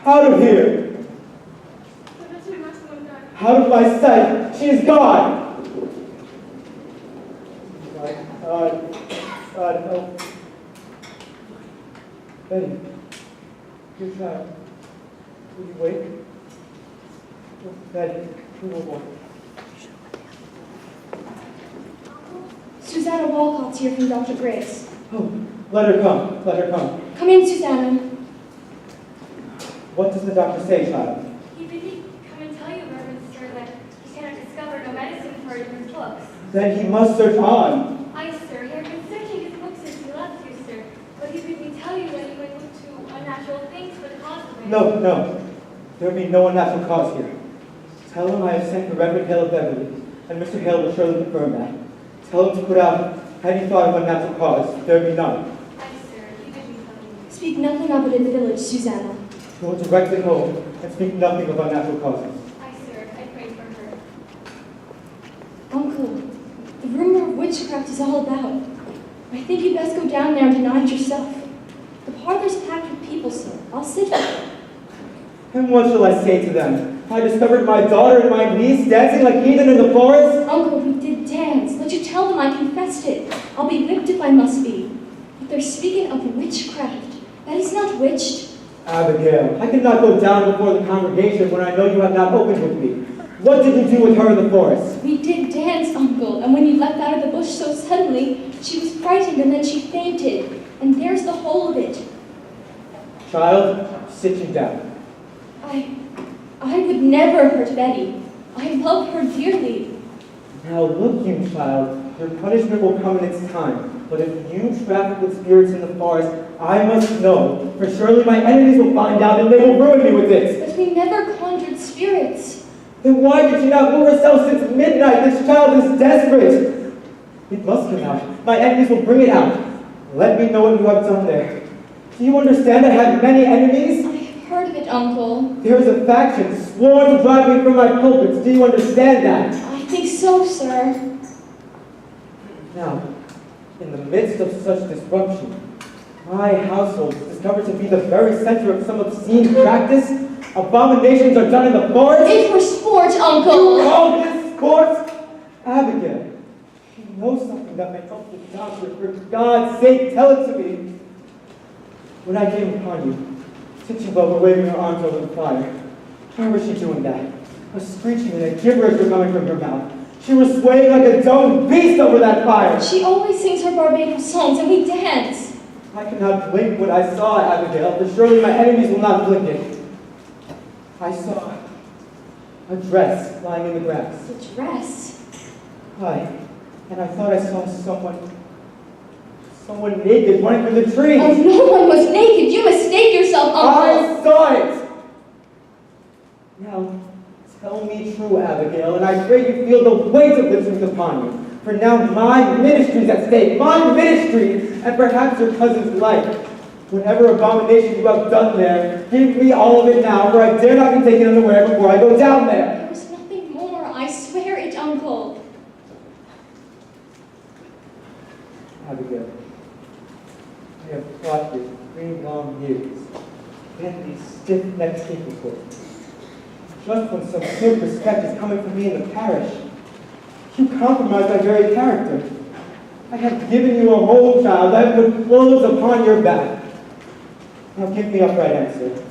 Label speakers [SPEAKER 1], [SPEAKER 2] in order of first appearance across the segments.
[SPEAKER 1] Out of here! Out of my sight! She is gone! God, help. Betty, your child. Will you wake? Oh, Betty, you will walk.
[SPEAKER 2] Susanna Walcott's here from Dr. Grace.
[SPEAKER 1] Oh, let her come. Let her come.
[SPEAKER 2] Come in, Susanna.
[SPEAKER 1] What does the doctor say, child?
[SPEAKER 3] He bid me come and tell you, Reverend Sir, that he cannot discover no medicine for it in his books.
[SPEAKER 1] Then he must search on.
[SPEAKER 3] Aye, sir, he has been searching his books since he left you, sir. But he bid me tell you that he went to unnatural things for the cause of it.
[SPEAKER 1] No. There be no unnatural cause here. Tell him I have sent for Reverend Hale of Beverly, and Mr. Hale will surely confirm that. Tell him to put out any thought of unnatural cause. There be none.
[SPEAKER 3] Aye, sir, he bid me tell you.
[SPEAKER 2] Speak nothing of it in the village, Susanna.
[SPEAKER 1] Go directly home and speak nothing of unnatural causes.
[SPEAKER 3] Aye, sir, I pray for her.
[SPEAKER 2] Uncle, the rumor of witchcraft is all about. I think you'd best go down there and deny it yourself. The parlor's packed with people, sir. I'll sit here.
[SPEAKER 1] And what shall I say to them? I discovered my daughter and my niece dancing like heathen in the forest?
[SPEAKER 2] Uncle, we did dance. Let you tell them I confessed it. I'll be whipped if I must be. But they're speaking of witchcraft. That is not witched.
[SPEAKER 1] Abigail, I cannot go down before the congregation when I know you have not opened with me. What did you do with her in the forest?
[SPEAKER 2] We did dance, Uncle, and when you leapt out of the bush so suddenly, she was frightened and then she fainted. And there's the whole of it.
[SPEAKER 1] Child, sit you down.
[SPEAKER 2] I would never hurt Betty. I love her dearly.
[SPEAKER 1] Now look you, child, your punishment will come in its time. But if you traffic with spirits in the forest, I must know, for surely my enemies will find out and they will ruin me with this.
[SPEAKER 2] But we never conjured spirits.
[SPEAKER 1] Then why did she not move herself since midnight? This child is desperate. It must come out. My enemies will bring it out. Let me know what you have done there. Do you understand I have many enemies?
[SPEAKER 2] I have heard of it, Uncle.
[SPEAKER 1] There is a faction sworn to drive me from my pulpits. Do you understand that?
[SPEAKER 2] I think so, sir.
[SPEAKER 1] Now, in the midst of such disruption, my household is discovered to be the very center of some obscene practice. Abominations are done in the forest.
[SPEAKER 2] It for sport, Uncle.
[SPEAKER 1] You call this sport? Abigail, you know something that may help the doctor. For God's sake, tell it to me. When I came upon you, Tituba were waving her arms over the fire. Why was she doing that? A screeching and a gibberish were coming from her mouth. She was swaying like a dumb beast over that fire.
[SPEAKER 2] She always sings her Barbados songs and we dance.
[SPEAKER 1] I cannot blink what I saw, Abigail, for surely my enemies will not blink it. I saw a dress lying in the grass.
[SPEAKER 2] The dress?
[SPEAKER 1] Aye, and I thought I saw someone naked running through the trees.
[SPEAKER 2] Oh, no one was naked. You mistake yourself, Uncle.
[SPEAKER 1] I saw it! Now, tell me true, Abigail, and I pray you feel the weight of the truth upon you. For now my ministry's at stake, my ministry, and perhaps your cousin's life. Whatever abomination you have done there, give me all of it now, for I dare not be taken unaware before I go down there.
[SPEAKER 2] There was nothing more. I swear it, Uncle.
[SPEAKER 1] Abigail, I have fought you 3 long years, and these stiff-necked people for it. Just when some good respect is coming from me in the parish, you compromise my very character. I have given you a whole child. I have put clothes upon your back. Now give me a right answer.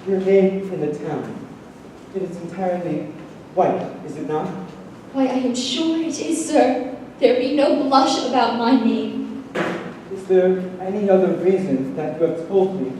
[SPEAKER 1] Your name in the town, it is entirely white, is it not?
[SPEAKER 2] Why, I am sure it is, sir. There be no blush about my name.
[SPEAKER 1] Is there any other reason that you have told me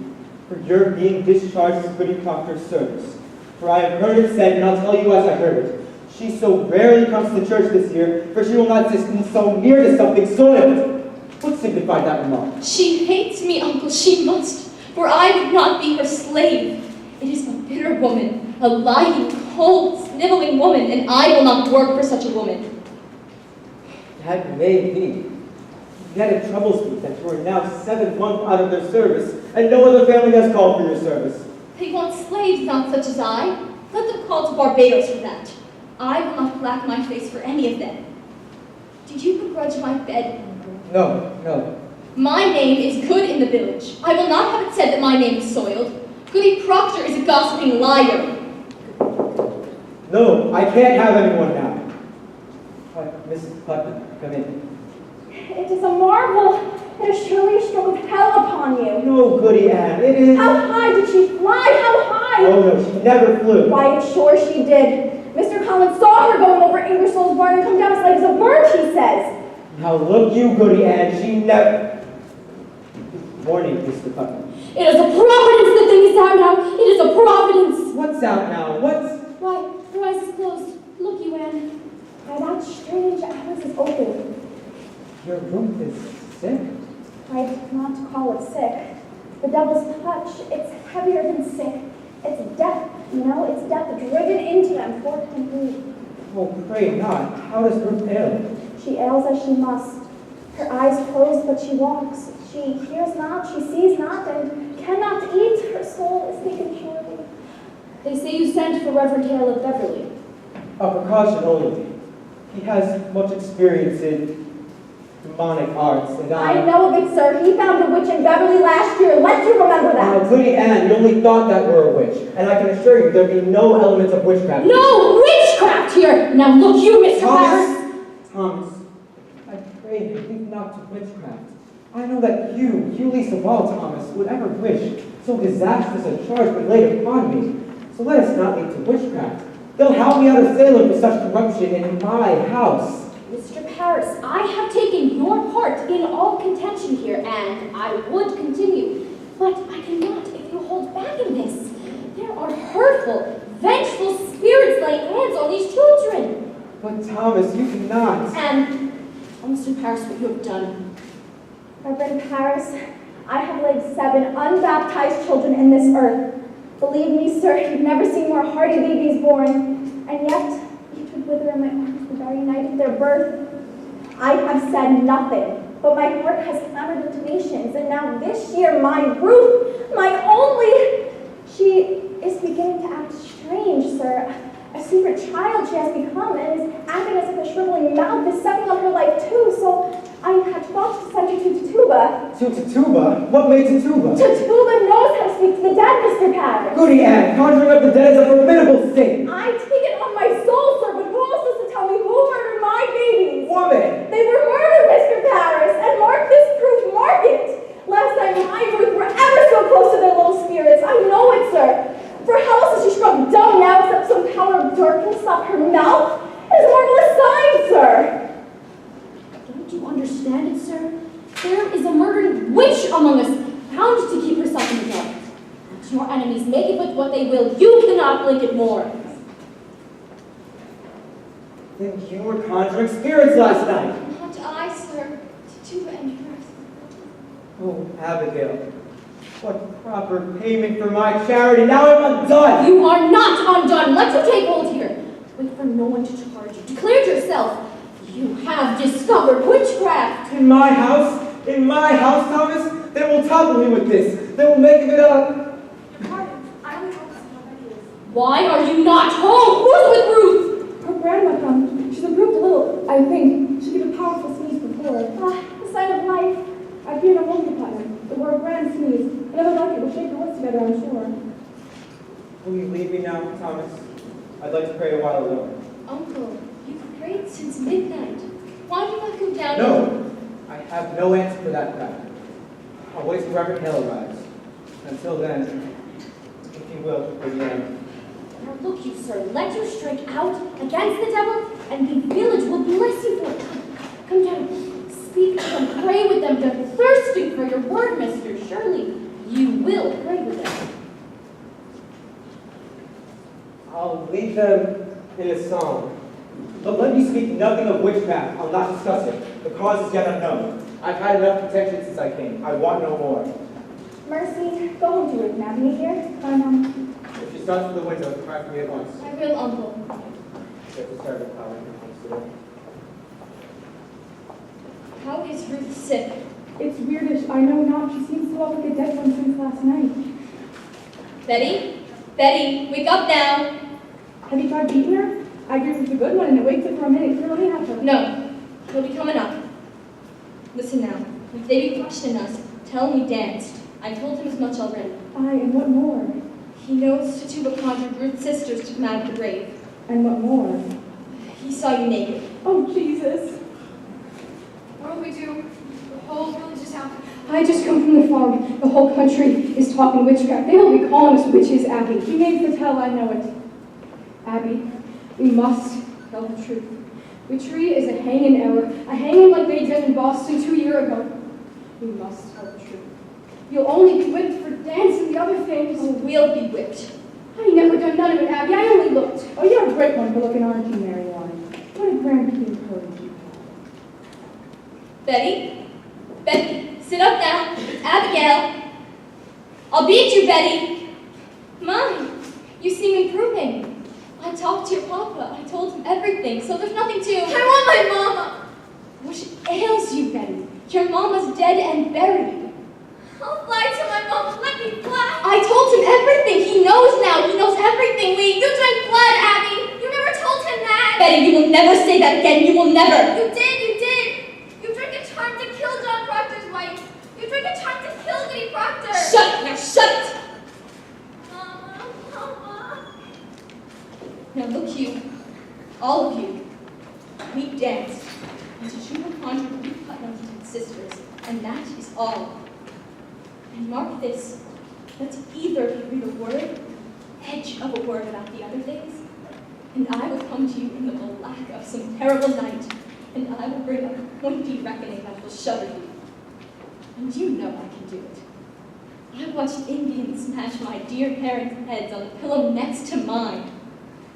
[SPEAKER 1] for your being discharged from Goody Proctor's service? For I have heard it said, and I'll tell you as I heard it. She so rarely comes to church this year, for she will not sit so near to something soiled. What signified that remark?
[SPEAKER 2] She hates me, Uncle. She must, for I would not be her slave. It is a bitter woman, a lying, cold, sniveling woman, and I will not work for such a woman.
[SPEAKER 1] That may be. Yet it troubles me that you are now 7 months out of their service, and no other family has called for your service.
[SPEAKER 2] They want slaves, not such as I. Let them call to Barbados for that. I will not black my face for any of them. Did you begrudge my bed, Uncle?
[SPEAKER 1] No.
[SPEAKER 2] My name is good in the village. I will not have it said that my name is soiled. Goody Proctor is a gossiping liar.
[SPEAKER 1] No, I can't have anyone now. Mrs. Putnam, come in.
[SPEAKER 4] It is a marvel. It is surely a stroke of hell upon you.
[SPEAKER 1] No, Goody Ann, it is...
[SPEAKER 4] How high did she fly? How high?
[SPEAKER 1] Oh no, she never flew.
[SPEAKER 4] Why, I'm sure she did. Mr. Collins saw her going over Ingersoll's barn and come down his legs as a bird, he says.
[SPEAKER 1] Now look you, Goody Ann, she never... Morning, Mr. Putnam.
[SPEAKER 2] It is a providence the thing is out now. It is a providence.
[SPEAKER 1] What's out now? What's...
[SPEAKER 2] Why, her eyes is closed. Look you, Anne.
[SPEAKER 4] Why, that strange Alice is open.
[SPEAKER 1] Your room is sick.
[SPEAKER 4] I'd not call it sick. The devil's touch, it's heavier than sick. It's death, you know, it's death driven into them, fork and breathe.
[SPEAKER 1] Oh, pray not. How does Ruth ail?
[SPEAKER 4] She ails as she must. Her eyes closed, but she walks. She hears not, she sees not, and cannot eat. Her soul is taken surely.
[SPEAKER 2] They say you sent for Reverend Hale of Beverly.
[SPEAKER 1] A precaution only. He has much experience in demonic arts, and
[SPEAKER 4] I know of it, sir. He found a witch in Beverly last year. Let you remember
[SPEAKER 1] Now,
[SPEAKER 4] that.
[SPEAKER 1] Goody Ann, you only thought that we're a witch, and I can assure you there'll be no elements of witchcraft.
[SPEAKER 2] No witchcraft here! Now look you, Mr. Harris!
[SPEAKER 1] Thomas, I pray you leave not to witchcraft. I know that you least of all, Thomas, would ever wish so disastrous a charge be laid upon me. So let us not lead to witchcraft. They'll help me out of Salem for such corruption in my house.
[SPEAKER 2] Mr. Paris, I have taken your part in all contention here, and I would continue. But I cannot if you hold back in this. There are hurtful, vengeful spirits laying hands on these children.
[SPEAKER 1] But Thomas, you cannot.
[SPEAKER 2] And, oh, Mr. Paris, what you have done.
[SPEAKER 4] Reverend Paris, I have laid 7 unbaptized children in this earth. Believe me, sir, you've never seen more hardy babies born. And yet, each would wither in my arms the very night of their birth. I have said nothing, but my heart has clamored into nations. And now this year, my Ruth, my only, she is beginning to act strange, sir. A secret child she has become and is acting as if a shriveling mouth is sucking on her life too. So I had thought to send her to Tituba.
[SPEAKER 1] To Tituba? What made Tituba?
[SPEAKER 4] Tituba knows how to speak to the dead, Mr. Paris.
[SPEAKER 1] Goody Ann, conjuring up the dead is a formidable sin.
[SPEAKER 4] I take it on my soul, sir, but who else is to tell me who murdered my babies?
[SPEAKER 1] Woman!
[SPEAKER 4] They were murdered, Mr. Paris, and mark this proof, mark it. Last night my Ruth were ever so close to their little spirits. I know it, sir. For how else is she struck dumb now except some power of darkness stopped her mouth? It is a marvelous sign, sir.
[SPEAKER 2] Don't you understand it, sir? There is a murdering witch among us, bound to keep herself in the dark. Let your enemies make it with what they will. You cannot blink it more.
[SPEAKER 1] Then you were conjuring spirits last night.
[SPEAKER 2] Not I, sir. Tituba and yours.
[SPEAKER 1] Oh, Abigail, what proper payment for my charity. Now I'm undone.
[SPEAKER 2] You are not undone. Let you take hold here. Wait for no one to charge you. Declare yourself. You have discovered witchcraft.
[SPEAKER 1] In my house, Thomas, they will topple me with this. They will make of it up.
[SPEAKER 4] Pardon, I only hope somebody is.
[SPEAKER 2] Why are you not home? Who's with Ruth?
[SPEAKER 4] Her grandma come. She's improved a little, I think. She gave a powerful sneeze before. The sign of life. I fear no home department. It were a grand sneeze. Another like it will shake the woods together, I'm sure.
[SPEAKER 1] Will you leave me now, Thomas? I'd like to pray a while alone.
[SPEAKER 2] Uncle, you've prayed since midnight. Why do you not go down?
[SPEAKER 1] No, I have no answer for that fact. I'll wait till Reverend Hale arrives. Until then, if you will, again.
[SPEAKER 2] Now look you, sir, let you strike out against the devil, and the village will bless you for it. Come down, speak to them, pray with them. They're thirsting for your word, mister. Surely you will pray with them.
[SPEAKER 1] I'll lead them in a song. But let me speak nothing of witchcraft. I'll not discuss it. The cause is yet unknown. I've had enough protection since I came. I want no more.
[SPEAKER 4] Mercy, go home to Ruth now. Do you hear? Bye, Mom.
[SPEAKER 1] If she starts through the window, cry for me at once.
[SPEAKER 2] I will, Uncle.
[SPEAKER 1] There's a servant power in the house.
[SPEAKER 2] How is Ruth sick?
[SPEAKER 5] It's weirdish, I know not. She seems to walk like a dead one since last night.
[SPEAKER 2] Betty? Betty, wake up now.
[SPEAKER 5] Have you tried beating her? I agree with a good one and it wakes up for a minute. Here, let me have her.
[SPEAKER 2] No, he'll be coming up. Listen now, if they be questioning us, tell him we danced. I told him as much already.
[SPEAKER 5] Aye, and what more?
[SPEAKER 2] He knows Tituba conjured Ruth's sisters to come out of the grave.
[SPEAKER 5] And what more?
[SPEAKER 2] He saw you naked.
[SPEAKER 5] Oh, Jesus.
[SPEAKER 3] What do we do? The whole village is out.
[SPEAKER 5] I just come from the farm. The whole country is talking witchcraft. They will be calling us witches, Abby. You may foretell, I know it. Abby, we must tell the truth. Witchery is a hanging error. A hanging like they did in Boston 2 years ago. We must tell the truth. You'll only be whipped for dancing the other things.
[SPEAKER 2] Oh, we'll be whipped.
[SPEAKER 5] I ain't never done none of it, Abby. I only looked. Oh, you're a great one for looking, aren't you, Mary Warren? What a grand encouragement you have.
[SPEAKER 2] Betty? Betty, sit up now. It's Abigail. I'll beat you, Betty. Mom, you seem improving. I talked to your papa. I told him everything, so there's nothing to...
[SPEAKER 3] I want my mama.
[SPEAKER 2] What ails you, Betty? Your mama's dead and buried.
[SPEAKER 3] I'll fly to my mom. Let me fly.
[SPEAKER 2] I told him everything. He knows now. He knows everything.
[SPEAKER 3] You drank blood, Abby. You never told him that.
[SPEAKER 2] Betty, you will never say that again. You will never.
[SPEAKER 3] You did. You drank a charm to kill John Proctor's wife. You drank a charm to kill Goody Proctor.
[SPEAKER 2] Shut it. Now shut it.
[SPEAKER 3] Mama.
[SPEAKER 2] Now look you. All of you. We danced. And Tituba conjured Ruth Putnam's sisters. And that is all. And mark this. Let either of you read a word, edge of a word about the other things, and I will come to you in the black of some terrible night, and I will bring a pointy reckoning that will shudder you. And you know I can do it. I watched Indians smash my dear parents' heads on the pillow next to mine,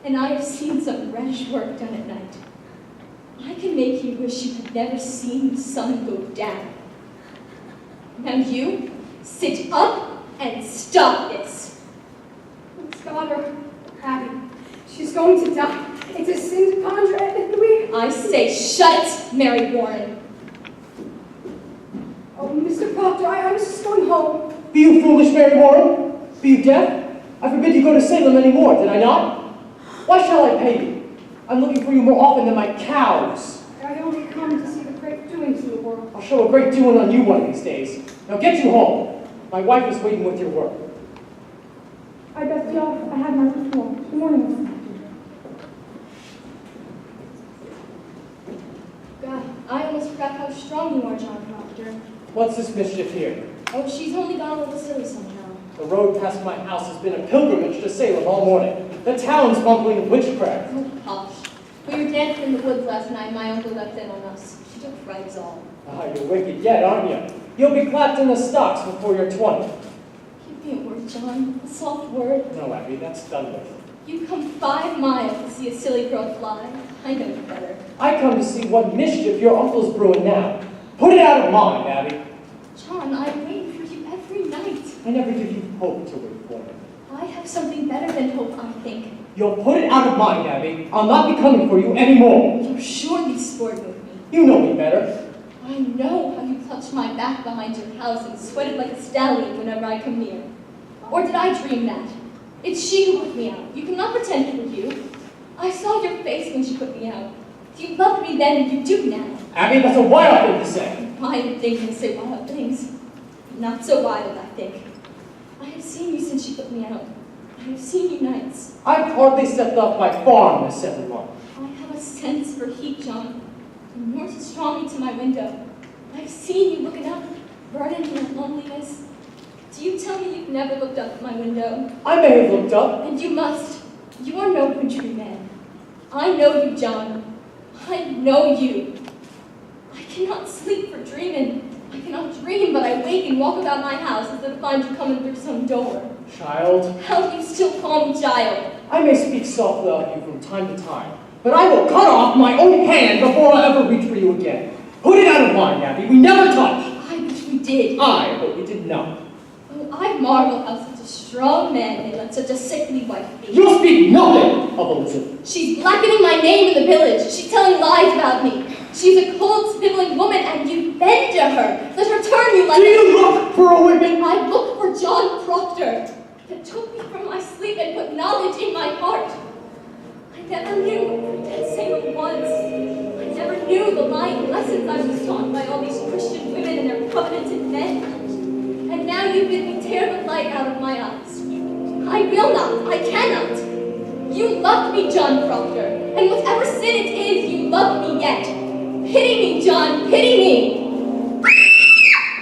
[SPEAKER 2] and I have seen some rash work done at night. I can make you wish you had never seen the sun go down. Now you, sit up and stop this.
[SPEAKER 5] It's got her, Abby. She's going to die. It's a sin to conjure it, and we...
[SPEAKER 2] I say shut it, Mary Warren.
[SPEAKER 5] Oh, Mr. Proctor, I was just going home.
[SPEAKER 1] Be you foolish, Mary Warren? Be you deaf? I forbid you go to Salem any more, did I not? Why shall I pay you? I'm looking for you more often than my cows.
[SPEAKER 5] I only come to see the great doings of the world.
[SPEAKER 1] I'll show a great doing on you one of these days. Now get you home. My wife is waiting with your work.
[SPEAKER 5] I best be off. I had my ritual. Good morning.
[SPEAKER 2] God, I almost forgot how strong you are, John Proctor.
[SPEAKER 1] What's this mischief here?
[SPEAKER 2] Oh, she's only gone a little silly somehow.
[SPEAKER 1] The road past my house has been a pilgrimage to Salem all morning. The town's bumbling witchcraft.
[SPEAKER 2] Oh, hush. We were dancing in the woods last night. My uncle left in on us. She took fright all.
[SPEAKER 1] Ah, you're wicked yet, aren't you? You'll be clapped in the stocks before you're 20.
[SPEAKER 2] Give me a word, John. A soft word.
[SPEAKER 1] No, Abby, that's done with.
[SPEAKER 2] You come 5 miles to see a silly girl fly. I know you better.
[SPEAKER 1] I come to see what mischief your uncle's brewing now. Put it out of mind, Abby.
[SPEAKER 2] John, I wait for you every night.
[SPEAKER 1] I never give you hope to wait for me.
[SPEAKER 2] I have something better than hope, I think.
[SPEAKER 1] You'll put it out of mind, Abby. I'll not be coming for you anymore.
[SPEAKER 2] You're surely sporting with me.
[SPEAKER 1] You know me better.
[SPEAKER 2] I know how you clutched my back behind your house and sweated like a stallion whenever I come near. Or did I dream that? It's she who put me out. You cannot pretend it was you. I saw your face when she put me out. You loved me then and you do now.
[SPEAKER 1] Abby, that's a wild thing to say.
[SPEAKER 2] Wild things and say wild things. Not so wild, I think. I have seen you since she put me out. I have seen you nights.
[SPEAKER 1] I've hardly stepped off my farm this 7 month.
[SPEAKER 2] I have a sense for heat, John. And yours is strongly to my window. I've seen you looking up, burdened in your loneliness. Do you tell me you've never looked up at my window?
[SPEAKER 1] I may have looked up.
[SPEAKER 2] And you must. You are no wintry man. I know you, John. I know you. I cannot sleep for dreaming. I cannot dream, but I wake and walk about my house instead of find you coming through some door.
[SPEAKER 1] Child,
[SPEAKER 2] How do you still call me child?
[SPEAKER 1] I may speak softly of you from time to time, but I will cut off my own hand before I ever reach for you again. Put it out of mind, Abby. We never touched.
[SPEAKER 2] I wish we did.
[SPEAKER 1] But we did not.
[SPEAKER 2] Oh, I marvel how such a strong man may let such a sickly wife be.
[SPEAKER 1] You speak nothing of Elizabeth.
[SPEAKER 2] She's blackening my name in the village. She's telling lies about me. She's a cold, sniveling woman, and you bend to her. Let her turn you like
[SPEAKER 1] Do you look for a whipping?
[SPEAKER 2] I look for John Proctor, that took me from my sleep and put knowledge in my heart. I never knew what pretend Salem was. I never knew the lying lessons I was taught by all these Christian women and their covenanted men. And now you bid me tear the light out of my eyes. I will not. I cannot. You loved me, John Proctor, and whatever sin it is, you love me yet. Pity me, John, pity me.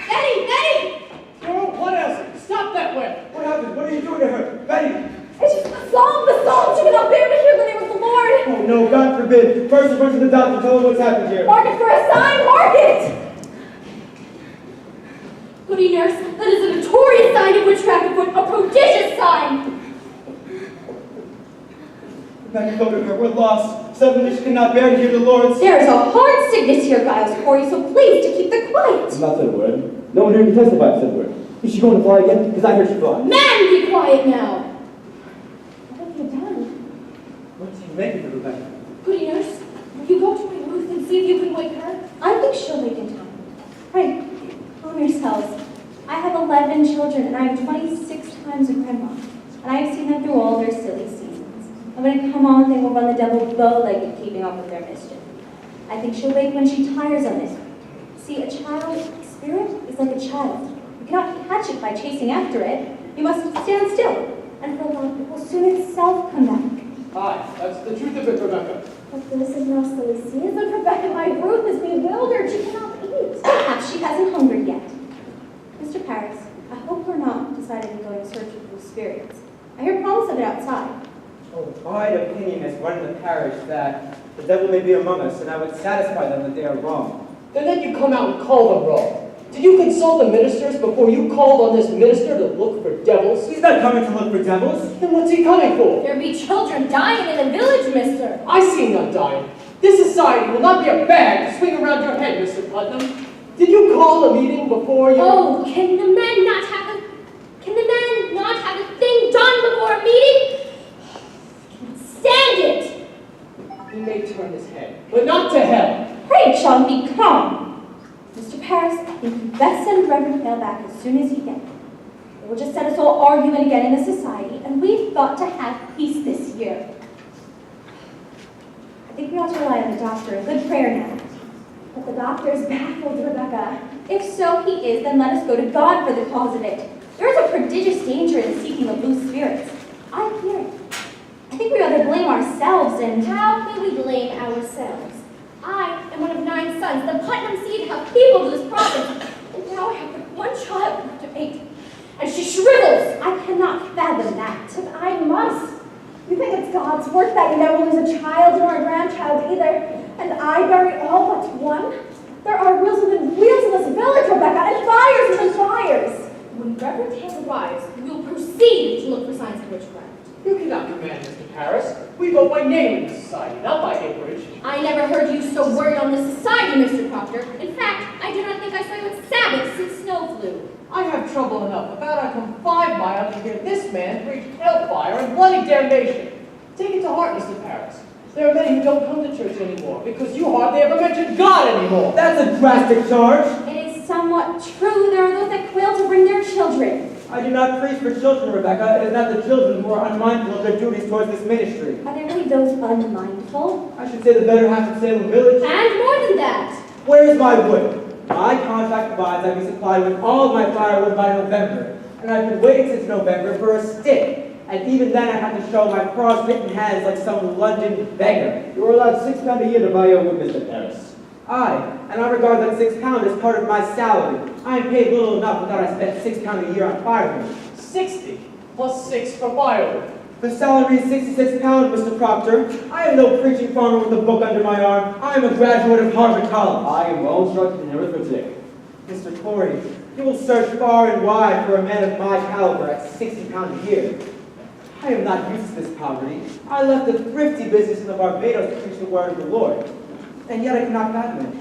[SPEAKER 2] Betty!
[SPEAKER 6] Carol, what else? Stop that way!
[SPEAKER 1] What happened? What are you doing to her? Betty!
[SPEAKER 4] It's just the psalm. She cannot bear to hear the name of the Lord.
[SPEAKER 1] Oh no, God forbid. First, run to the doctor, tell him what's happened here.
[SPEAKER 4] Mark it for a sign, mark it!
[SPEAKER 2] Goody nurse, that is a notorious sign of witchcraft afoot, a prodigious sign.
[SPEAKER 1] Rebecca, go to her. We're lost. Suddenly she cannot bear to hear the Lord's.
[SPEAKER 2] There is a hard sickness here, Giles Corey, so please to keep the quiet.
[SPEAKER 7] I'm not said a word. No one here can testify said word. Is she going to fly again? Because I heard she fly.
[SPEAKER 2] Man, be quiet now.
[SPEAKER 4] What have you done?
[SPEAKER 1] What do you make of it, Rebecca?
[SPEAKER 2] Goody nurse, will you go to my Ruth and see if you can wake her?
[SPEAKER 4] I think she'll wake in time. Pray, calm yourselves. I have 11 children, and I am 26 times a grandma. And I have seen them through all their silly seasons. And when it come on, they will run the devil bow-legged, keeping up with their mischief. I think she'll wake when she tires of it. See, a child's spirit is like a child. You cannot catch it by chasing after it. You must stand still, and for a while it will soon itself come back.
[SPEAKER 6] Aye, that's the truth of it, Rebecca.
[SPEAKER 4] But this is no silly season, Rebecca. My Ruth is bewildered. She cannot eat.
[SPEAKER 2] Perhaps she hasn't hungered yet.
[SPEAKER 4] Mr. Paris, I hope we're not decided to go in search of those spirits. I hear promise of it outside.
[SPEAKER 1] Oh, the wide opinion has run in the parish that the devil may be among us, and I would satisfy them that they are wrong.
[SPEAKER 6] Then you come out and call them wrong. Did you consult the ministers before you called on this minister to look for devils?
[SPEAKER 1] He's not coming to look for devils.
[SPEAKER 6] Then what's he coming for?
[SPEAKER 2] There be children dying in the village, mister.
[SPEAKER 6] I see none dying. This society will not be a bag to swing around your head, Mr. Putnam. Did you call a meeting before you...
[SPEAKER 2] Oh, can the men not have a thing done before a meeting? Can't stand it.
[SPEAKER 6] He may turn his head, but not to hell.
[SPEAKER 4] Pray, John, be calm. Mr. Paris, I think you best send Reverend Hale back as soon as you can. It will just set us all arguing again in the society, and we've got to have peace this year. I think we ought to rely on the doctor. A good prayer now. But the doctor is baffled, Rebecca. If so he is, then let us go to God for the cause of it. There is a prodigious danger in seeking the loose spirits. I fear it. I think we ought to blame ourselves and...
[SPEAKER 2] How may we blame ourselves? I am one of 9 sons. The Putnam seed have peopled this province. And now I have but one child left to make. And she shrivels.
[SPEAKER 4] I cannot fathom that. But I must. You think it's God's work that you never lose a child nor a grandchild either, and I bury all but one? There are wheels within wheels in this village, Rebecca, and fires within fires.
[SPEAKER 2] When Reverend Hale arrives, we will proceed to look for signs of witchcraft.
[SPEAKER 6] You cannot command Mr. Paris. We vote by name in this society, not by acreage.
[SPEAKER 2] I never heard you so worried on this society, Mr. Proctor. In fact, I do not think I saw you at Sabbath since snow flew.
[SPEAKER 6] I have trouble enough. About I come 5 miles to hear this man preach hellfire and bloody damnation. Take it to heart, Mr. Paris. There are many who don't come to church anymore because you hardly ever mention God anymore.
[SPEAKER 1] That's a drastic charge.
[SPEAKER 4] It is somewhat true. There are those that quail to bring their children.
[SPEAKER 1] I do not preach for children, Rebecca. It is not the children who are unmindful of their duties towards this ministry.
[SPEAKER 4] Are there really those unmindful?
[SPEAKER 1] I should say the better half of Salem Village.
[SPEAKER 2] And more than that.
[SPEAKER 1] Where is my wood? My contract provides I be supplied with all of my firewood by November, and I've been waiting since November for a stick. And even then I have to show my cross-bitten hands like some London beggar.
[SPEAKER 7] You are allowed £6 a year to buy your wood, Mr. Paris.
[SPEAKER 1] Aye, and I regard that £6 as part of my salary. I am paid little enough without I spend £6 a year on firewood.
[SPEAKER 6] 60 plus 6 for firewood.
[SPEAKER 1] The salary is £66, Mr. Proctor. I am no preaching farmer with a book under my arm. I am a graduate of Harvard College.
[SPEAKER 7] I am well instructed in arithmetic.
[SPEAKER 1] Mr. Corey, you will search far and wide for a man of my caliber at £60 a year. I am not used to this poverty. I left a thrifty business in the Barbados to preach the word of the Lord. And yet I cannot fathom it.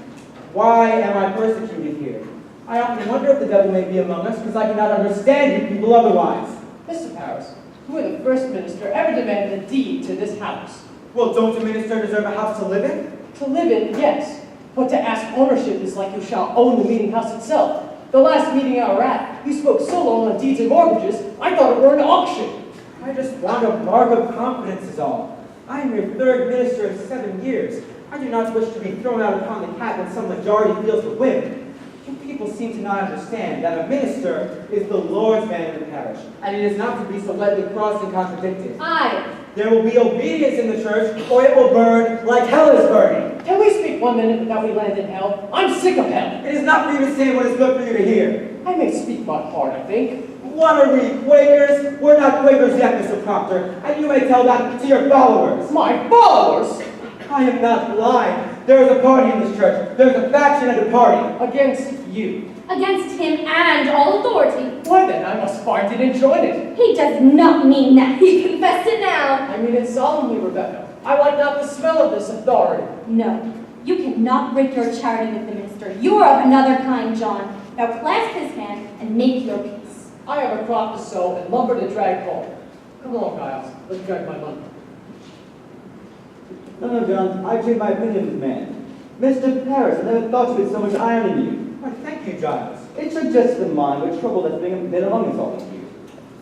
[SPEAKER 1] Why am I persecuted here? I often wonder if the devil may be among us, because I cannot understand you people otherwise.
[SPEAKER 6] Mr. Paris, you were the first minister ever demanded a deed to this house.
[SPEAKER 1] Well, don't a minister deserve a house to live in?
[SPEAKER 6] To live in, yes. But to ask ownership is like you shall own the meeting house itself. The last meeting I were at, you spoke so long on deeds and mortgages, I thought it were an auction.
[SPEAKER 1] I just want a mark of confidence is all. I am your 3rd minister in 7 years. I do not wish to be thrown out upon the cat when some majority feels the whim. You people seem to not understand that a minister is the Lord's man in the parish, and it is not to be so lightly crossed and contradicted.
[SPEAKER 2] Aye.
[SPEAKER 1] There will be obedience in the church, or it will burn like hell is burning.
[SPEAKER 6] Can we speak 1 minute without we land in hell? I'm sick of hell.
[SPEAKER 1] It is not for you to say what is good for you to hear.
[SPEAKER 6] I may speak my heart, I think.
[SPEAKER 1] What are we, Quakers? We're not Quakers yet, Mr. Proctor, and you may tell that to your followers.
[SPEAKER 6] My followers?
[SPEAKER 1] I am not blind. There is a party in this church. There is a faction and a party.
[SPEAKER 6] Against you.
[SPEAKER 2] Against him and all authority.
[SPEAKER 6] Why then, I must find it and join it.
[SPEAKER 2] He does not mean that. He confessed it now.
[SPEAKER 6] I mean it solemnly, Rebecca. I like not the smell of this authority.
[SPEAKER 4] No, you cannot break your charity with the minister. You are of another kind, John. Now clasp his hand and make your peace.
[SPEAKER 6] I have a crop to sow and lumber to drag home. Come on, Giles. Let's drag my lumber.
[SPEAKER 7] No, John, I've changed my opinion of this man. Mr. Paris, I never thought you had so much iron in you.
[SPEAKER 1] Why, thank you, Giles.
[SPEAKER 7] It suggests the mind which trouble has been among us all these years.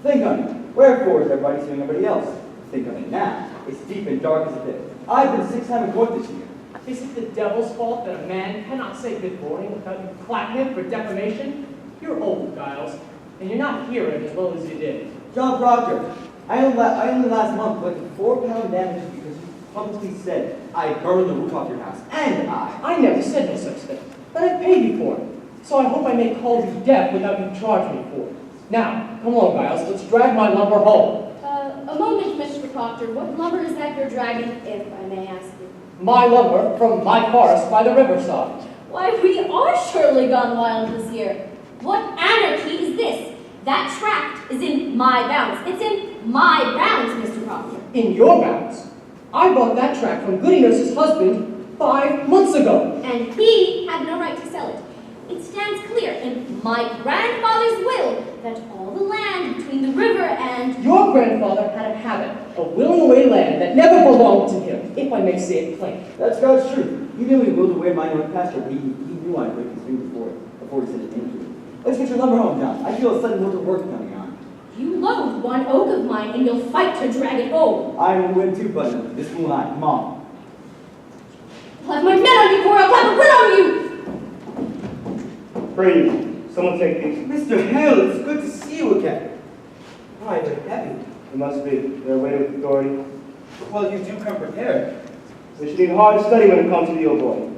[SPEAKER 7] Think on it. Wherefore is everybody suing everybody else? Think on it now. It's deep and dark as a pit. I've been 6 times in court this year.
[SPEAKER 6] Is it the devil's fault that a man cannot say good morning without you clapping him for defamation? You're old, Giles, and you're not hearing as well as you did.
[SPEAKER 7] John Proctor, I only last month collected 4 pound damages because you publicly said I burned the roof off your house. And
[SPEAKER 6] I never said no such thing, but I paid you for it. So I hope I may call you deaf without you charge me for it. Now, come on, Giles, let's drag my lumber home.
[SPEAKER 2] A moment, Mr. Proctor. What lumber is that you're dragging, if I may ask you?
[SPEAKER 6] My lumber from my forest by the riverside.
[SPEAKER 2] Why, we are surely gone wild this year. What anarchy is this? That tract is in my bounds. It's in my grounds, Mr. Proctor.
[SPEAKER 6] In your bounds? I bought that tract from Goody Nurse's husband 5 months ago.
[SPEAKER 2] And he had no right to sell it. It stands clear in my grandfather's will that all the land between the river and...
[SPEAKER 6] Your grandfather had a habit of willing away land that never belonged to him, if I may say it plain.
[SPEAKER 7] that's God's truth. He knew he willed away my own pasture, but he knew I'd break his finger before he said his name to it. Let's get your lumber home, John. I feel a sudden look of work coming on.
[SPEAKER 2] You load one oak of mine and you'll fight to drag it home.
[SPEAKER 7] I will win too, Button. This will not. Come on.
[SPEAKER 2] I'll have my men on you, Cora. I'll have a grin on you.
[SPEAKER 8] Brady, someone take these.
[SPEAKER 1] Mr. Hale, it's good to see you again. Why, they're heavy.
[SPEAKER 8] It must be. They're weighted with authority.
[SPEAKER 1] Well, you do come prepared.
[SPEAKER 8] They should need hard study when it comes to the old boy.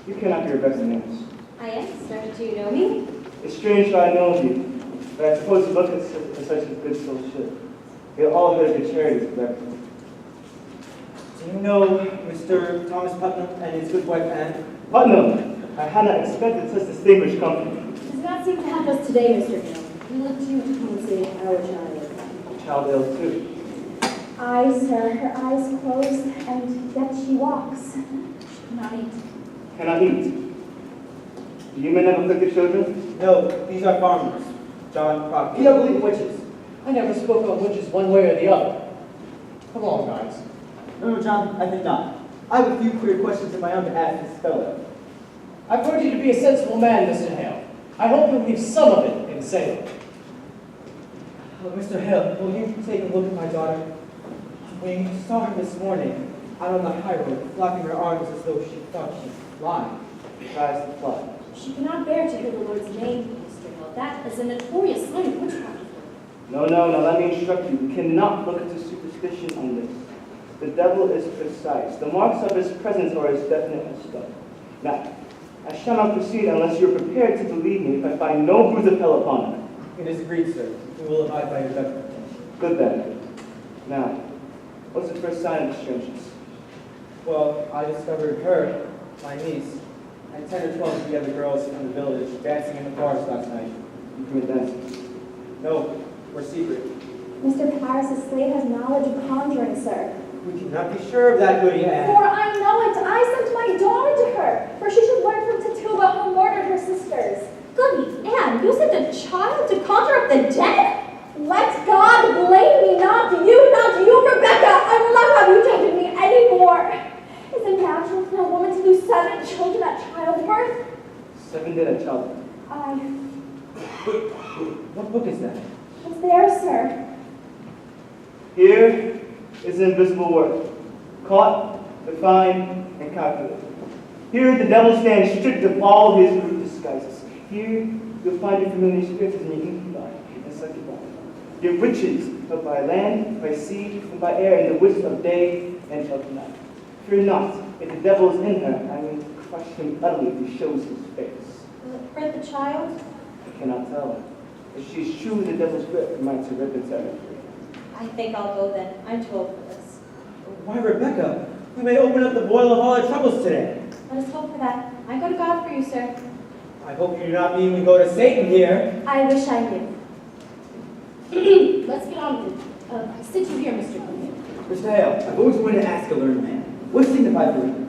[SPEAKER 8] You cannot be your best names.
[SPEAKER 2] I am, sir. Do you know me?
[SPEAKER 8] It's strange that I know of you, but I suppose you look as such as good souls should. You're all good at your charities, Rebecca.
[SPEAKER 1] Do you know Mr. Thomas Putnam and his good wife Anne?
[SPEAKER 8] Putnam, I had not expected such distinguished company.
[SPEAKER 4] Does not seem to have us today, Mr. Hill. We look to you to come and see our child.
[SPEAKER 8] Child ill too.
[SPEAKER 4] Aye, sir. Her eyes closed, and yet she walks. She cannot eat.
[SPEAKER 8] Cannot eat. Do you men have afflicted children?
[SPEAKER 1] No, these are farmers. John Proctor.
[SPEAKER 7] You don't believe in witches?
[SPEAKER 6] I never spoke on witches one way or the other. Come on, guys.
[SPEAKER 7] No, John, I think not. I have a few queer questions of my own to ask this fellow.
[SPEAKER 6] I've heard you to be a sensible man, Mr. Hale. I hope you'll leave some of it in Salem.
[SPEAKER 1] Oh, Mr. Hill, will you take a look at my daughter? We saw her this morning out on the high road, flapping her arms as though she thought she was flying.
[SPEAKER 8] Tries to fly.
[SPEAKER 2] She cannot bear to hear the Lord's name, Mr. Hill. That is a notorious sign of witchcraft.
[SPEAKER 8] No, let me instruct you. We cannot look into superstition on this. The devil is precise. The marks of his presence are as definite as stuff. Now, I shall not proceed unless you are prepared to believe me if I find no bruise of hell upon her.
[SPEAKER 1] It is agreed, sir. We will abide by your judgment.
[SPEAKER 8] Good then. Now, what's the first sign of the strangeness?
[SPEAKER 1] Well, I discovered her, my niece, and 10 or 12 of the other girls from the village dancing in the forest last night.
[SPEAKER 8] You commit dancing.
[SPEAKER 1] No, we're secret.
[SPEAKER 4] Mr. Paris's slave has knowledge of conjuring, sir.
[SPEAKER 1] We cannot be sure of that, Goody Ann.
[SPEAKER 4] For I know it. I sent my daughter to her, for she should learn from Tituba who murdered her sisters.
[SPEAKER 2] Goody Ann, you sent a child to conjure up the dead?
[SPEAKER 4] Let God blame me, not you, Rebecca. I will not have you judging me anymore. Is it natural for a woman to lose 7 children at childbirth?
[SPEAKER 8] 7 dead at childbirth.
[SPEAKER 1] What book is that?
[SPEAKER 4] It's there, sir.
[SPEAKER 8] Here is an invisible word. Caught, defined, and calculated. Here the devil stands stripped of all his rude disguises. Here, you'll find your familiar spirits in your incubi and succubi. Your witches, but by land, by sea, and by air, and the wits of day and of night. Fear not, if the devil is in her, I will crush him utterly if he shows his face.
[SPEAKER 4] Will it hurt the child?
[SPEAKER 8] I cannot tell. If she is truly the devil's grip, it might rip its every.
[SPEAKER 4] I think I'll go then. I'm too old for this.
[SPEAKER 1] Why, Rebecca, we may open up the boil of all our troubles today.
[SPEAKER 4] Let us hope for that. I go to God for you, sir.
[SPEAKER 1] I hope you do not mean we go to Satan here.
[SPEAKER 4] I wish I did.
[SPEAKER 2] Let's get on with it. Sit you here, Mr. Quinn.
[SPEAKER 7] Mr. Hale, I've always wanted to ask a learned man. What signifies the reading?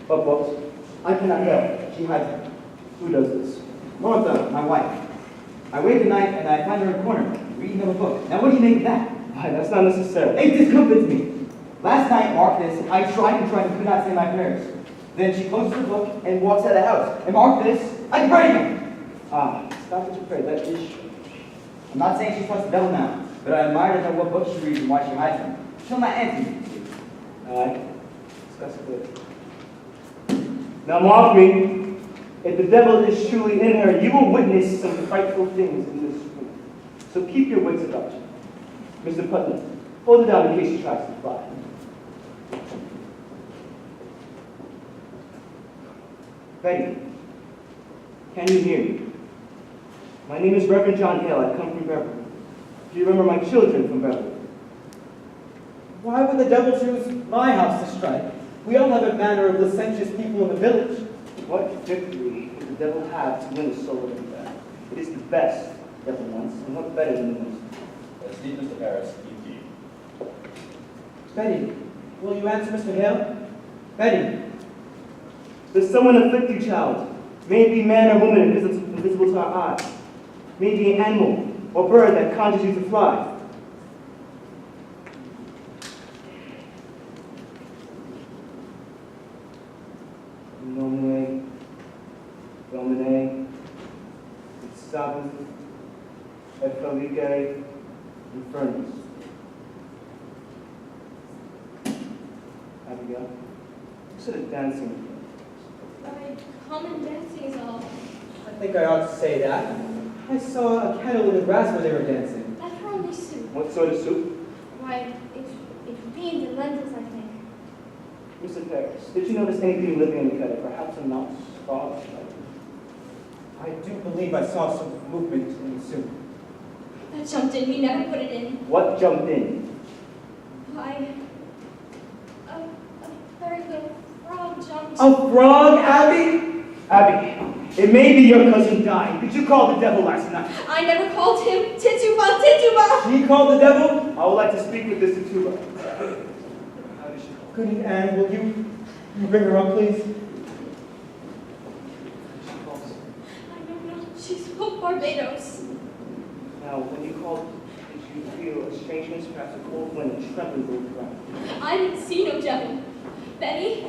[SPEAKER 8] What books?
[SPEAKER 7] I cannot tell. She hides them.
[SPEAKER 8] Who does this?
[SPEAKER 7] Martha, my wife. I wait at night and I find her in a corner, reading of a book. Now what do you make of that?
[SPEAKER 8] Why, that's not necessary.
[SPEAKER 7] It discomfits me. Last night, mark this, I tried and could not say my prayers. Then she closes the book and walks out of the house. And mark this, I pray again.
[SPEAKER 8] Ah, stop what you pray. That is strange.
[SPEAKER 7] I'm not saying she trusts the devil now, but I admire to know what books she reads and why she hides them. She'll not answer me.
[SPEAKER 8] Alright, discuss it later. Now mark me. If the devil is truly in her, you will witness some frightful things in this room. So keep your wits about you. Mr. Putnam, hold it down in case she tries to fly. Betty, can you hear me? My name is Reverend John Hale. I come from Beverly. Do you remember my children from Beverly?
[SPEAKER 1] Why would the devil choose my house to strike? We all have a manner of licentious people in the village.
[SPEAKER 8] What victory would the devil have to win the soul of man? It is the best devil wants, and what better than the most?
[SPEAKER 7] Steve, Mr. Harris, indeed.
[SPEAKER 1] Betty, will you answer Mr. Hale? Betty,
[SPEAKER 8] Does someone afflict you, child? May it be man or woman invisible to our eyes. May it be an animal or bird that conjures you to fly. Nomine, Domine, et Sabbath, et Felice, Infernus. Abigail, what sort of dancing?
[SPEAKER 3] Common dancing is all.
[SPEAKER 1] I think I ought to say that. I saw a kettle in the grass where they were dancing.
[SPEAKER 3] That's for only soup.
[SPEAKER 8] What sort of soup?
[SPEAKER 3] Why, it's beans and lentils, I think.
[SPEAKER 8] Mr. Paris, did you notice anything living in the kettle? Perhaps a mouse, frog?
[SPEAKER 1] I do believe I saw some movement in the soup.
[SPEAKER 3] That jumped in, we never put it in.
[SPEAKER 8] What jumped in?
[SPEAKER 3] Why, a very little frog jumped.
[SPEAKER 1] A frog, Abby?
[SPEAKER 8] Abby, it may be your cousin dying. Did you call the devil last night?
[SPEAKER 3] I never called him Tituba, Tituba!
[SPEAKER 1] She called the devil?
[SPEAKER 8] I would like to speak with this Tituba. How does she call?
[SPEAKER 1] Good Anne, will you bring her up, please?
[SPEAKER 8] She calls.
[SPEAKER 3] I don't know, she spoke Barbados.
[SPEAKER 8] Now, when you called, did you feel a strangeness, perhaps a cold wind, and trembling moved around?
[SPEAKER 3] I didn't see no devil. Betty,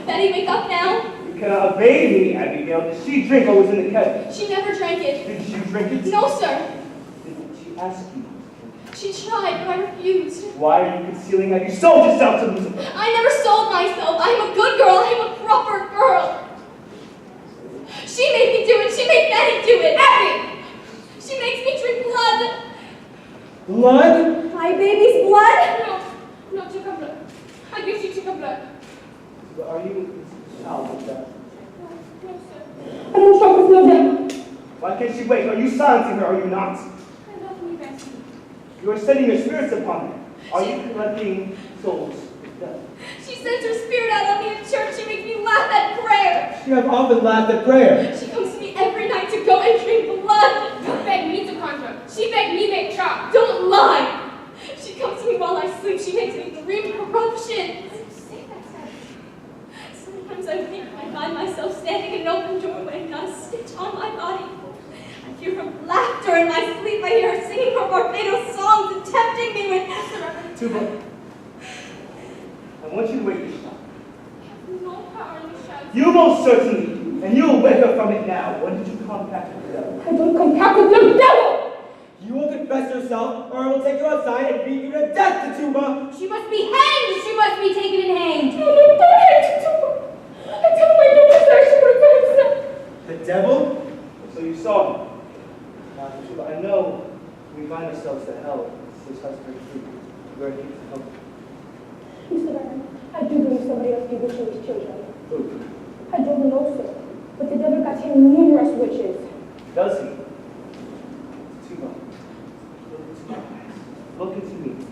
[SPEAKER 3] wake up now.
[SPEAKER 8] You cannot evade me, Abigail. Did she drink what was in the kettle?
[SPEAKER 3] She never drank it.
[SPEAKER 8] Did you drink it?
[SPEAKER 3] No, sir.
[SPEAKER 8] Did she ask you?
[SPEAKER 3] She tried, but I refused.
[SPEAKER 8] Why are you concealing that? You sold yourself to Lucifer.
[SPEAKER 3] I never sold myself. I'm a good girl. I'm a proper girl. She made me do it. She made Betty do it. Abby! She makes me drink blood.
[SPEAKER 1] Blood?
[SPEAKER 4] My baby's blood?
[SPEAKER 3] No, chicken blood. I give you chicken blood.
[SPEAKER 8] But are you child with that?
[SPEAKER 3] No, sir.
[SPEAKER 4] I don't talk with no devil.
[SPEAKER 8] Why can't she wait? Are you silencing her or are you not?
[SPEAKER 3] I love me, Bessie.
[SPEAKER 8] You are sending your spirits upon her. Are you collecting souls with death?
[SPEAKER 3] She sends her spirit out on me in church. She makes me laugh at prayer.
[SPEAKER 1] You have often laughed at prayer.
[SPEAKER 3] She comes to me every night to go and drink blood. Don't beg me to conjure. She begged me make chop. Don't lie. She comes to me while I sleep. She makes me dream corruption. Sometimes I think I find myself standing in an open doorway, not a stitch on my body. I hear her laughter in my sleep. I hear her singing her Barbados songs and tempting me with
[SPEAKER 8] Tuba, I want you to wake this child.
[SPEAKER 3] no power in the shadows.
[SPEAKER 8] You most certainly, and you'll wake her from it now. When did you contact the devil?
[SPEAKER 4] I don't compact with no devil!
[SPEAKER 1] You will confess yourself, or I will take you outside and beat you to death, Tituba!
[SPEAKER 2] She must be hanged! She must be taken and hanged!
[SPEAKER 4] No, don't hate Tituba. I tell my daughter that she would have said.
[SPEAKER 1] The devil?
[SPEAKER 8] So
[SPEAKER 4] I do believe somebody else bewitching these children.
[SPEAKER 8] Who?
[SPEAKER 4] I don't know, sir. But the devil got him numerous witches.
[SPEAKER 8] Does he? Tuba, look into my eyes. Look into me.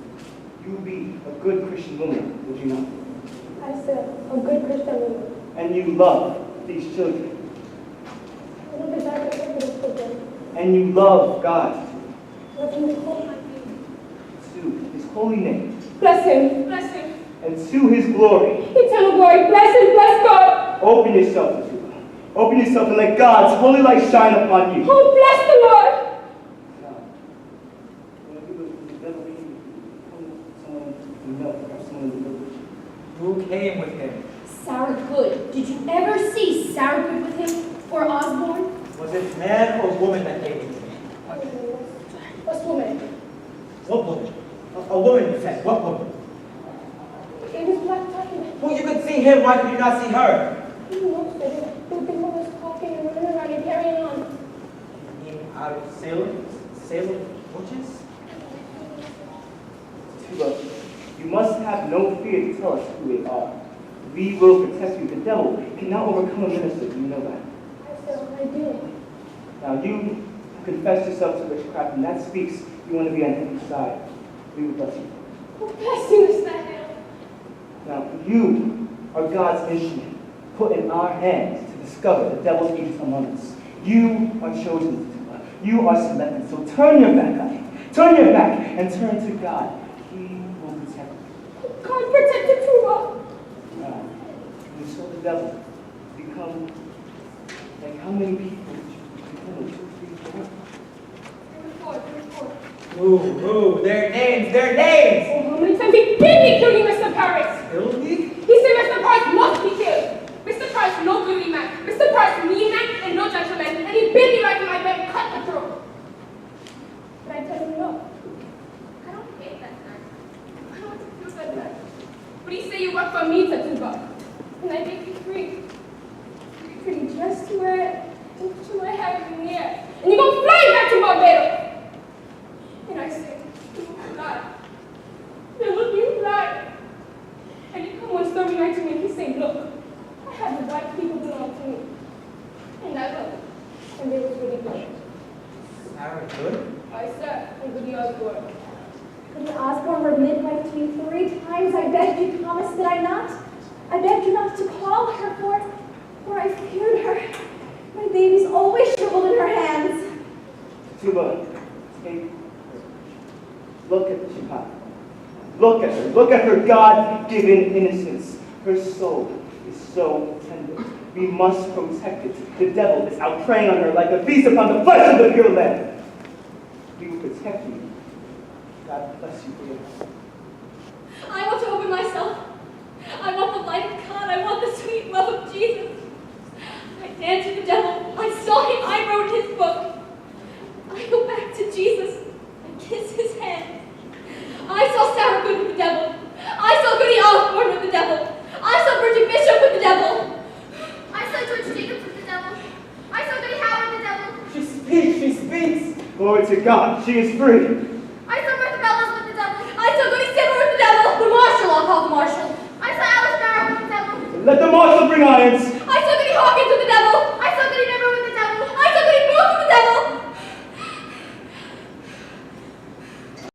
[SPEAKER 8] You would be a good Christian woman, would you not?
[SPEAKER 4] I said, a good Christian woman.
[SPEAKER 8] And you love these children.
[SPEAKER 4] I want to die for these children.
[SPEAKER 8] And you love God.
[SPEAKER 4] Let him call my name.
[SPEAKER 8] To his holy name.
[SPEAKER 4] Bless him. Bless him.
[SPEAKER 8] And to his glory.
[SPEAKER 4] Eternal glory. Bless him. Bless God.
[SPEAKER 8] Open yourself to Tuba. Open yourself and let God's holy light shine upon you.
[SPEAKER 4] Oh, bless the Lord.
[SPEAKER 8] Now, whenever the devil came, someone you know, perhaps someone in the village.
[SPEAKER 1] Who came with him?
[SPEAKER 2] Sarah Good. Did you ever see Sarah Good with him? Or Osborne?
[SPEAKER 1] Was it man or woman that came with him?
[SPEAKER 4] What woman?
[SPEAKER 1] What woman? A woman, you said. What woman?
[SPEAKER 4] It was black talking.
[SPEAKER 1] Well, you could see him. Why could you not see her?
[SPEAKER 4] No, sir. The people was talking and running around and carrying on.
[SPEAKER 1] Came out of Salem witches?
[SPEAKER 8] Tuba, you must have no fear to tell us who they are. We will protect you. The devil cannot overcome a minister. Do you know that?
[SPEAKER 4] I do.
[SPEAKER 8] Now, you confess yourself to witchcraft, and that speaks you want to be on his side. We will bless you.
[SPEAKER 4] Oh, bless you, Mr. Hale.
[SPEAKER 8] Now, you are God's instrument, put in our hands to discover the devil's agents among us. You are chosen, Tuba. You are selected. So turn your back on him. Turn your back and turn to God. He will protect you.
[SPEAKER 4] God protected Tuba.
[SPEAKER 8] Now, you saw the devil become like how many people did you become? 2, 3, 4?
[SPEAKER 1] Who? Their names!
[SPEAKER 4] Oh, how many times he did he kill you, Mr. Paris?
[SPEAKER 1] Kill me?
[SPEAKER 4] He said Mr. Price must be killed. Mr. Price, no goody man. Mr. Price, mean man and no gentleman. And he bit me right in my bed and cut the throat. But I tell him no. I don't hate that guy. I don't want to feel that guy. But he said you work for me, Tatuba. And I make you free. Pretty just to wear to my hair in the air. And you go flying back to Barbados. And I say, you fly. Then look, you fly. And he come one stormy night to me and he say, look, I have the white people belong to me. And I love it. And they was really good.
[SPEAKER 1] Sarah Good?
[SPEAKER 4] I said, and Goody Osborne. Goody Osborne were midwife to you 3 times. I begged you, Thomas, did I not? I begged you not to call her for I feared her. My baby's always shriveled in her hands.
[SPEAKER 8] Tuba, take her. Look at the child. Look at her. Look at her God-given innocence. Her soul is so tender. We must protect it. The devil is out preying on her like a beast upon the flesh of the pure land. We will protect you. God bless you for your help.
[SPEAKER 3] I want to open myself. I want the light of God. I want the sweet love of Jesus. I danced with the devil. I saw him. I wrote his book. I go back to Jesus and kiss his hand. I saw Sarah Good with the devil. I saw Goody Osborne with the devil. I saw Bridget Bishop with the devil.
[SPEAKER 4] I saw George Jacobs with the devil. I saw Goody Howard with the devil.
[SPEAKER 1] She speaks!
[SPEAKER 8] Glory to God, she is free.
[SPEAKER 4] I saw Bertha Bellows with the devil.
[SPEAKER 3] I saw Goody Simmer with the devil. The marshal, I'll call the marshal.
[SPEAKER 4] I saw Alice Barrow with the devil.
[SPEAKER 8] Let the marshal bring irons.